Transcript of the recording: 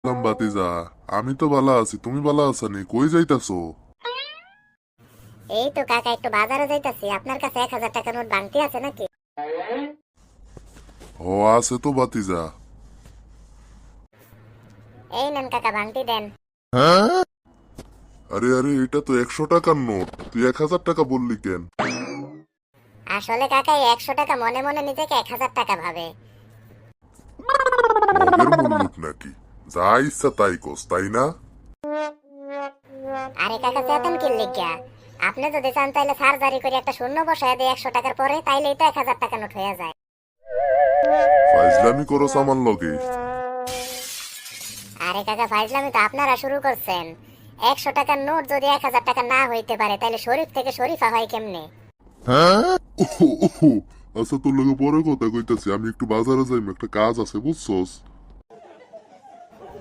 বাতিজা, আমি তো ভালো আছি, তুমি ভালো আছো নি? কই যাইতাছো? এই তো কাকা একটু বাজারে যাইতাছি। আপনার কাছে 1,000 টাকা নোট ভাঙতি আছে নাকি? ও আছে তো বাতিজা। এই নেন কাকা, ভাঙতি দেন। আরে আরে, এটা তো 100 টাকার নোট, তুই 1000 টাকা বললি কেন? আসলে কাকা এই 100 টাকা মনে মনে নিজেকে 1,000 টাকা ভাবে। মগের মুল্লুক নাকি? যা ইচ্ছা তাই কোস, তাই না? আরে কাকা চেতন কি লিখিয়া? আপনি যদি চান তাইলে সার্জারি করে একটা শূন্য বসায় দিয়ে 100 টাকার পরে, তাইলেই তো 1,000 টাকা নোট হয়ে যায়। ফাইজলামি করস আমার লগে? আরে কাকা ফাইজলামি তো আপনারা শুরু করছেন। 100 টাকার নোট যদি 1,000 টাকা না হইতে পারে, তাইলে শরীফ থেকে শরীফা হয় কেমনে? ওহো, ওহো, আচ্ছা তোর লগে পরে কথা কইতাছি, আমি একটু বাজারে যাইম, একটা কাজ আছে বুঝছস।